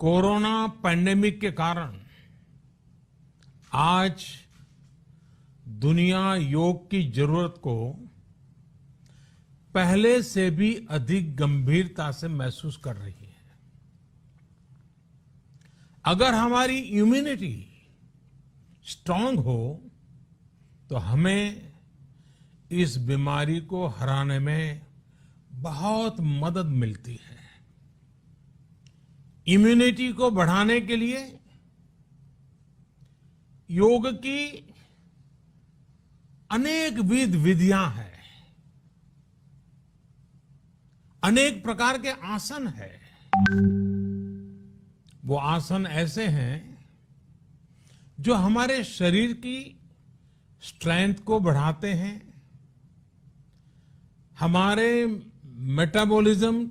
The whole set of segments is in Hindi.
कोरोना पैंडेमिक के कारण आज दुनिया योग की जरूरत को पहले से भी अधिक गंभीरता से महसूस कर रही है। अगर हमारी इम्यूनिटी स्ट्रांग हो तो हमें इस बीमारी को हराने में बहुत मदद मिलती है। इम्यूनिटी को बढ़ाने के लिए योग की अनेक विधियां हैं, अनेक प्रकार के आसन हैं। वो आसन ऐसे हैं जो हमारे शरीर की स्ट्रेंथ को बढ़ाते हैं, हमारे मेटाबॉलिज्म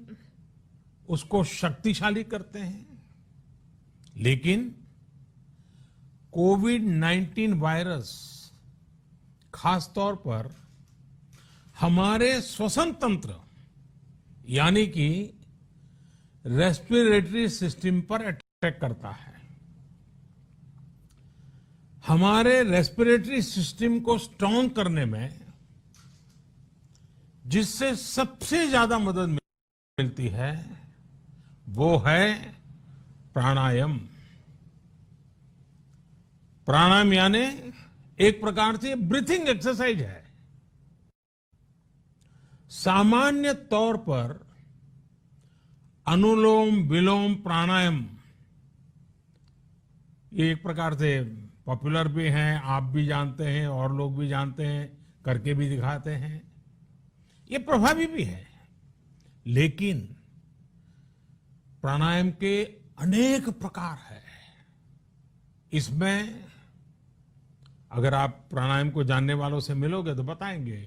उसको शक्तिशाली करते हैं। लेकिन कोविड-19 वायरस खासतौर पर हमारे श्वसन तंत्र यानी कि रेस्पिरेटरी सिस्टम पर अटैक करता है। हमारे रेस्पिरेटरी सिस्टम को स्ट्रांग करने में जिससे सबसे ज्यादा मदद मिलती है वो है प्राणायाम। प्राणायाम यानी एक प्रकार से ब्रीथिंग एक्सरसाइज है। सामान्य तौर पर अनुलोम विलोम प्राणायाम ये एक प्रकार से पॉपुलर भी हैं, आप भी जानते हैं और लोग भी जानते हैं, करके भी दिखाते हैं। ये प्रभावी भी है। लेकिन प्राणायाम के अनेक प्रकार हैं। इसमें अगर आप प्राणायाम को जानने वालों से मिलोगे तो बताएंगे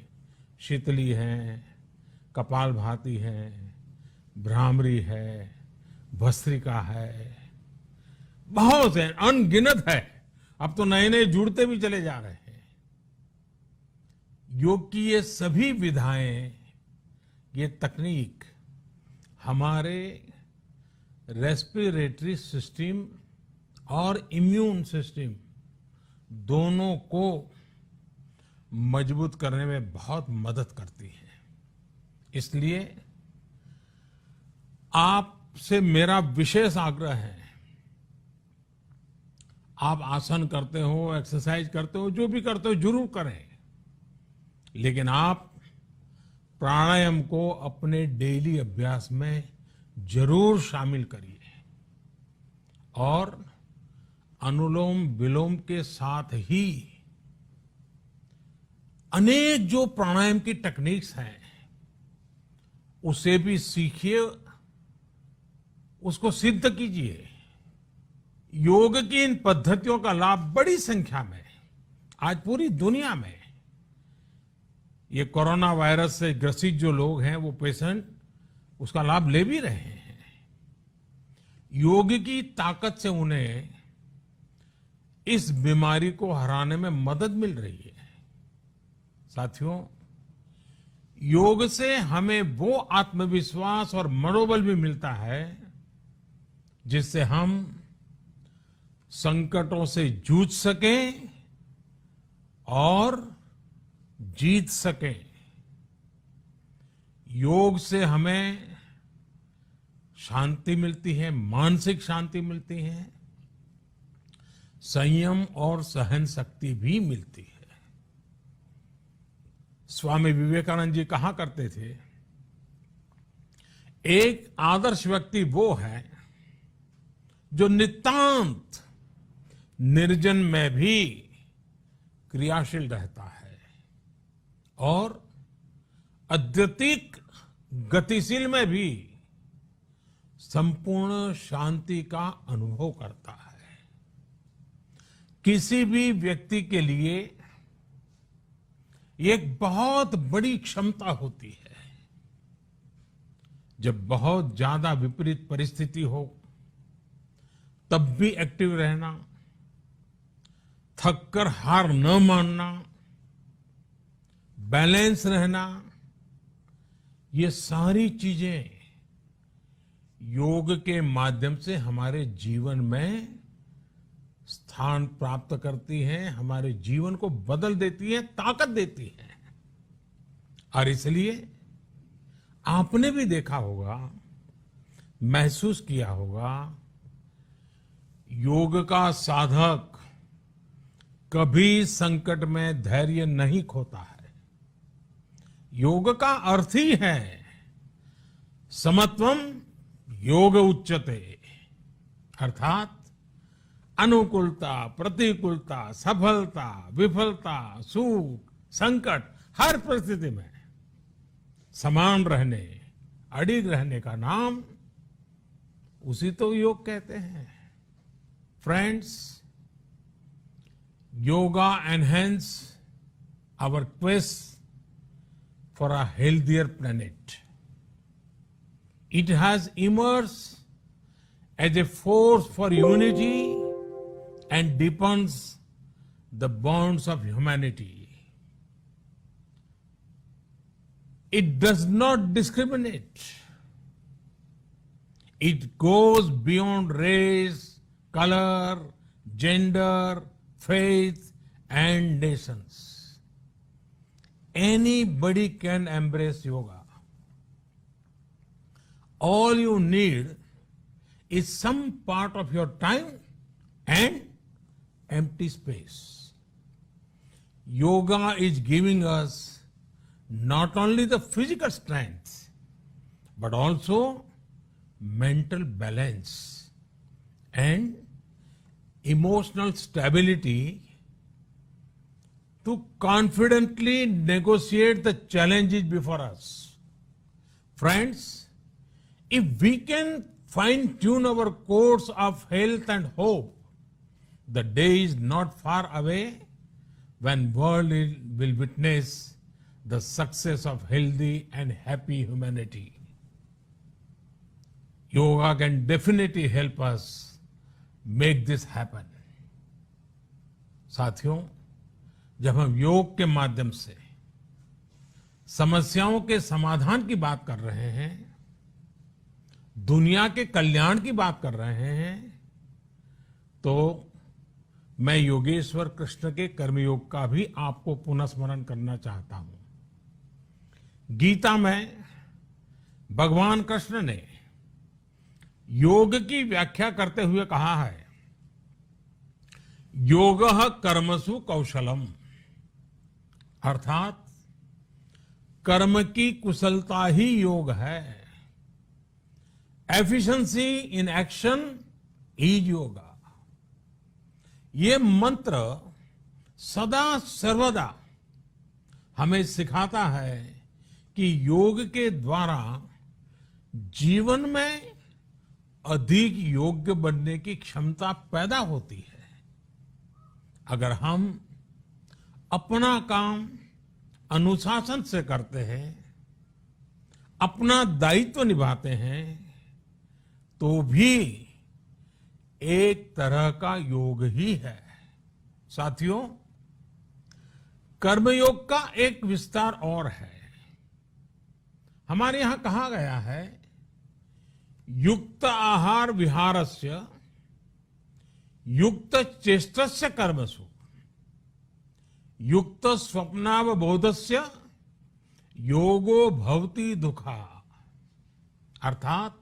शीतली है, कपालभाति है, भ्रामरी है, भस्त्रिका है, बहुत है, अनगिनत है। अब तो नए नए जुड़ते भी चले जा रहे हैं। योग की ये सभी विधाएं, ये तकनीक हमारे रेस्पिरेटरी सिस्टम और इम्यून सिस्टम दोनों को मजबूत करने में बहुत मदद करती है। इसलिए आपसे मेरा विशेष आग्रह है, आप आसन करते हो, एक्सरसाइज करते हो, जो भी करते हो जरूर करें, लेकिन आप प्राणायाम को अपने डेली अभ्यास में जरूर शामिल करिए। और अनुलोम विलोम के साथ ही अनेक जो प्राणायाम की टेक्निक्स हैं उसे भी सीखिए, उसको सिद्ध कीजिए। योग की इन पद्धतियों का लाभ बड़ी संख्या में आज पूरी दुनिया में ये कोरोना वायरस से ग्रसित जो लोग हैं, वो पेशेंट उसका लाभ ले भी रहे हैं। योग की ताकत से उन्हें इस बीमारी को हराने में मदद मिल रही है। साथियों, योग से हमें वो आत्मविश्वास और मनोबल भी मिलता है जिससे हम संकटों से जूझ सकें और जीत सकें। योग से हमें शांति मिलती है, मानसिक शांति मिलती है, संयम और सहन शक्ति भी मिलती है। स्वामी विवेकानंद जी कहा करते थे, एक आदर्श व्यक्ति वो है जो नितांत निर्जन में भी क्रियाशील रहता है और अत्यधिक गतिशील में भी संपूर्ण शांति का अनुभव करता है। किसी भी व्यक्ति के लिए एक बहुत बड़ी क्षमता होती है, जब बहुत ज्यादा विपरीत परिस्थिति हो तब भी एक्टिव रहना, थककर हार न मानना, बैलेंस रहना, ये सारी चीजें योग के माध्यम से हमारे जीवन में स्थान प्राप्त करती हैं, हमारे जीवन को बदल देती है, ताकत देती है। और इसलिए आपने भी देखा होगा, महसूस किया होगा, योग का साधक कभी संकट में धैर्य नहीं खोता है। योग का अर्थ ही है समत्वम योग उच्यते, अर्थात अनुकूलता, प्रतिकूलता, सफलता, विफलता, सुख, संकट, हर परिस्थिति में समान रहने, अडिग रहने का नाम उसी तो योग कहते हैं। Friends, yoga enhance our quest for a healthier planet. It has emerged as a force for unity and deepens the bonds of humanity. It does not discriminate. It goes beyond race, color, gender, faith, and nations. Anybody can embrace yoga. All you need is some part of your time and empty space. Yoga is giving us not only the physical strength, but also mental balance and emotional stability to confidently negotiate the challenges before us. Friends, if we can fine-tune our course of health and hope, the day is not far away when world will witness the success of healthy and happy humanity. Yoga can definitely help us make this happen. साथियों, जब हम योग के माध्यम से समस्याओं के समाधान की बात कर रहे हैं, दुनिया के कल्याण की बात कर रहे हैं, तो मैं योगेश्वर कृष्ण के कर्मयोग का भी आपको पुनः स्मरण करना चाहता हूं। गीता में भगवान कृष्ण ने योग की व्याख्या करते हुए कहा है, योगः कर्मसु कौशलम, अर्थात कर्म की कुशलता ही योग है। Efficiency in action is yoga. ये मंत्र सदा सर्वदा हमें सिखाता है कि योग के द्वारा जीवन में अधिक योग्य बनने की क्षमता पैदा होती है। अगर हम अपना काम अनुशासन से करते हैं, अपना दायित्व निभाते हैं, तो भी एक तरह का योग ही है। साथियों, कर्मयोग का एक विस्तार और है। हमारे यहां कहा गया है, युक्त आहार विहारस्य युक्त चेष्टस्य कर्मसु युक्त स्वप्नावबोधस्य योगो भवति दुखा, अर्थात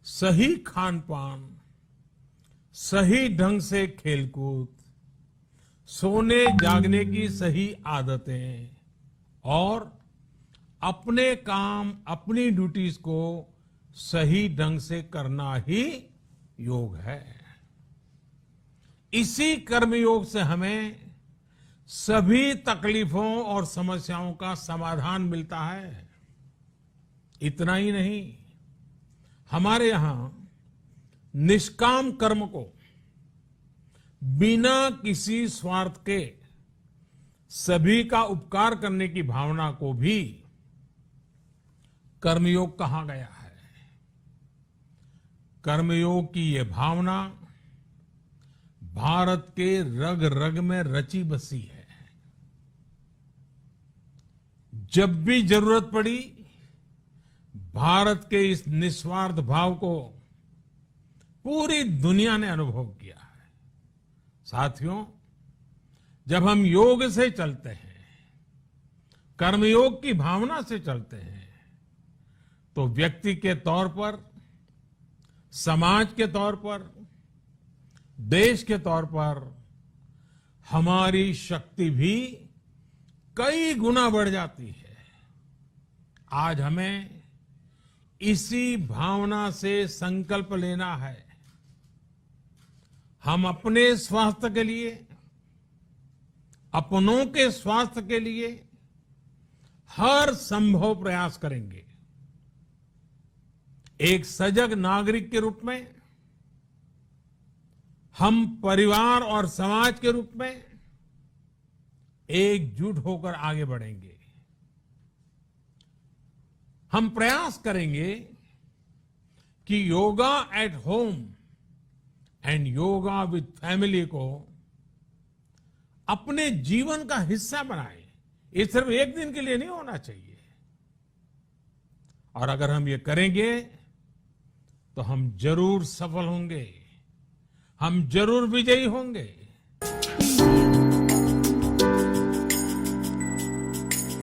सही खान पान, सही ढंग से खेलकूद, सोने जागने की सही आदतें और अपने काम, अपनी ड्यूटीज को सही ढंग से करना ही योग है। इसी कर्मयोग से हमें सभी तकलीफों और समस्याओं का समाधान मिलता है। इतना ही नहीं, हमारे यहां निष्काम कर्म को बिना किसी स्वार्थ के सभी का उपकार करने की भावना को भी कर्मयोग कहा गया है। कर्मयोग की ये भावना भारत के रग रग में रची बसी है। जब भी जरूरत पड़ी, भारत के इस निस्वार्थ भाव को पूरी दुनिया ने अनुभव किया है। साथियों, जब हम योग से चलते हैं, कर्मयोग की भावना से चलते हैं, तो व्यक्ति के तौर पर, समाज के तौर पर, देश के तौर पर हमारी शक्ति भी कई गुना बढ़ जाती है। आज हमें इसी भावना से संकल्प लेना है। हम अपने स्वास्थ्य के लिए, अपनों के स्वास्थ्य के लिए हर संभव प्रयास करेंगे। एक सजग नागरिक के रूप में हम परिवार और समाज के रूप में एकजुट होकर आगे बढ़ेंगे। हम प्रयास करेंगे कि yoga at home and yoga with family को अपने जीवन का हिस्सा बनाएं। ये सिर्फ एक दिन के लिए नहीं होना चाहिए। और अगर हम ये करेंगे तो हम जरूर सफल होंगे, हम जरूर विजयी होंगे।